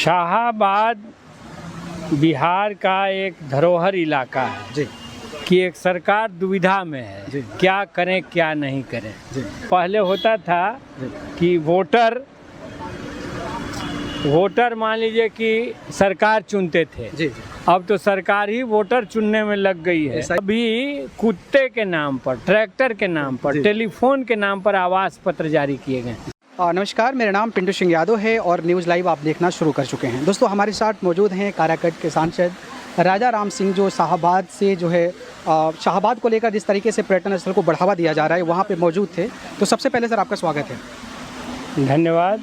शाहाबाद बिहार का एक धरोहर इलाका है जी कि एक सरकार दुविधा में है जी। क्या करें क्या नहीं करें। जी पहले होता था जी कि वोटर मान लीजिए कि सरकार चुनते थे, जी जी अब तो सरकार ही वोटर चुनने में लग गई है। ऐसा- अभी कुत्ते के नाम पर, ट्रैक्टर के नाम पर, जी। टेलीफोन के नाम पर आवास पत्र जारी किए गए। नमस्कार, मेरा नाम पिंटू सिंह यादव है और न्यूज़ लाइव आप देखना शुरू कर चुके हैं। दोस्तों, हमारे साथ मौजूद हैं काराकट के सांसद राजा राम सिंह, जो शाहाबाद से जो है शाहाबाद को लेकर जिस तरीके से पर्यटन स्थल को बढ़ावा दिया जा रहा है वहाँ पे मौजूद थे। तो सबसे पहले सर आपका स्वागत है। धन्यवाद,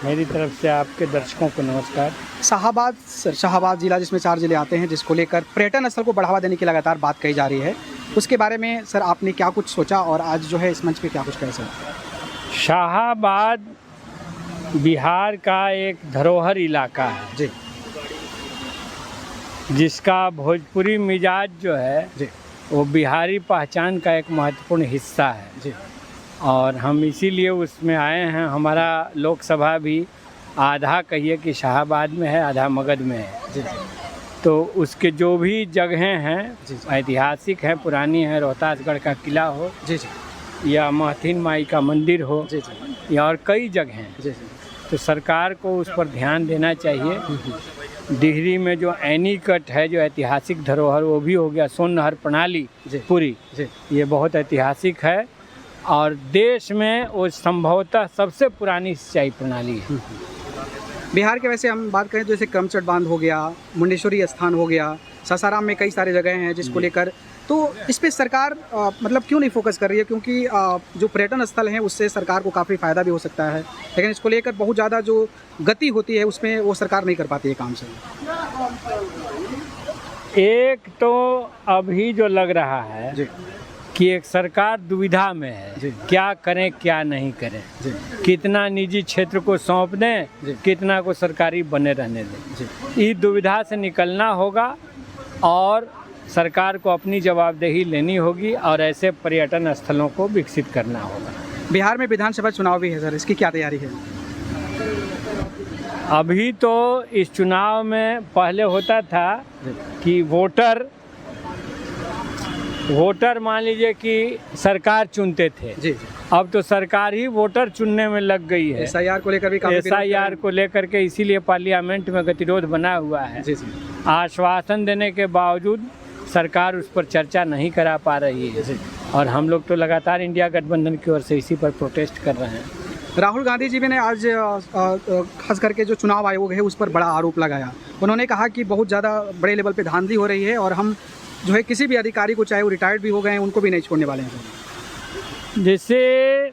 मेरी तरफ से आपके दर्शकों को नमस्कार। शाहाबाद ज़िला जिसमें 4 ज़िले आते हैं, जिसको लेकर पर्यटन स्थल को बढ़ावा देने की लगातार बात कही जा रही है, उसके बारे में सर आपने क्या कुछ सोचा और आज जो है इस मंच पे क्या कुछ कहे सर? शाहाबाद बिहार का एक धरोहर इलाका है जी जिसका भोजपुरी मिजाज जो है जी वो बिहारी पहचान का एक महत्वपूर्ण हिस्सा है जी और हम इसीलिए उसमें आए हैं। हमारा लोकसभा भी आधा कहिए कि शाहाबाद में है, आधा मगध में है। जी तो उसके जो भी जगहें हैं जी जी ऐतिहासिक हैं, पुरानी हैं, रोहतासगढ़ का किला हो जी जी या महथिन माई का मंदिर हो जी जी या और कई जगह हैं, जी जी तो सरकार को उस पर ध्यान देना चाहिए। डिहरी में जो एनीकट है, जो ऐतिहासिक धरोहर, वो भी हो गया। सोन नहर प्रणाली जी पूरी, जी ये बहुत ऐतिहासिक है और देश में वो संभवतः सबसे पुरानी सिंचाई प्रणाली है। बिहार के वैसे हम बात करें तो जैसे करमचट बांध हो गया, मुंडेश्वरी स्थान हो गया, सासाराम में कई सारे जगह हैं जिसको लेकर, तो इस पे सरकार मतलब क्यों नहीं फोकस कर रही है? क्योंकि जो पर्यटन स्थल हैं उससे सरकार को काफ़ी फ़ायदा भी हो सकता है, लेकिन इसको लेकर बहुत ज़्यादा जो गति होती है उसमें वो सरकार नहीं कर पाती है काम से। एक तो अभी जो लग रहा है जी कि एक सरकार दुविधा में जी। है क्या करें क्या नहीं करें, जी कितना निजी क्षेत्र को सौंप जी। दें, कितना को सरकारी बने रहने दें। जी इस दुविधा से निकलना होगा और सरकार को अपनी जवाबदेही लेनी होगी और ऐसे पर्यटन स्थलों को विकसित करना होगा। बिहार में विधानसभा चुनाव भी है सर, इसकी क्या तैयारी है? अभी तो इस चुनाव में पहले होता था कि वोटर मान लीजिए कि सरकार चुनते थे, जी जी अब तो सरकार ही वोटर चुनने में लग गई है। SIR को लेकर भी काफ़ी SIR को लेकर के इसीलिए पार्लियामेंट में गतिरोध बना हुआ है। जी जी आश्वासन देने के बावजूद सरकार उस पर चर्चा नहीं करा पा रही है जी। और हम लोग तो लगातार इंडिया गठबंधन की ओर से इसी पर प्रोटेस्ट कर रहे हैं। राहुल गांधी जी ने आज खास करके जो चुनाव आयोग है उस पर बड़ा आरोप लगाया। उन्होंने कहा कि बहुत ज़्यादा बड़े लेवल पे धांधली हो रही है और हम जो है किसी भी अधिकारी को, चाहे वो रिटायर्ड भी हो गए हैं, उनको भी नहीं छोड़ने वाले हैं। जैसे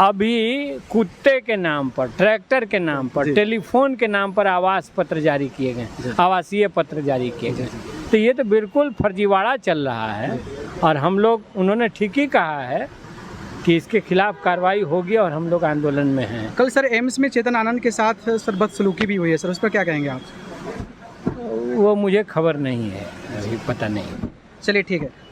अभी कुत्ते के नाम पर, ट्रैक्टर के नाम पर, जी। टेलीफोन के नाम पर आवास पत्र जारी किए जी। गए, आवासीय पत्र जारी किए गए, तो ये तो बिल्कुल फर्जीवाड़ा चल रहा है और हम लोग, उन्होंने ठीक ही कहा है कि इसके खिलाफ कार्रवाई होगी और हम लोग आंदोलन में हैं। कल सर एम्स में चेतन आनंद के साथ सर बदसलूकी भी हुई है सर, उस पर क्या कहेंगे आप? वो मुझे खबर नहीं है, अभी पता नहीं। चलिए ठीक है।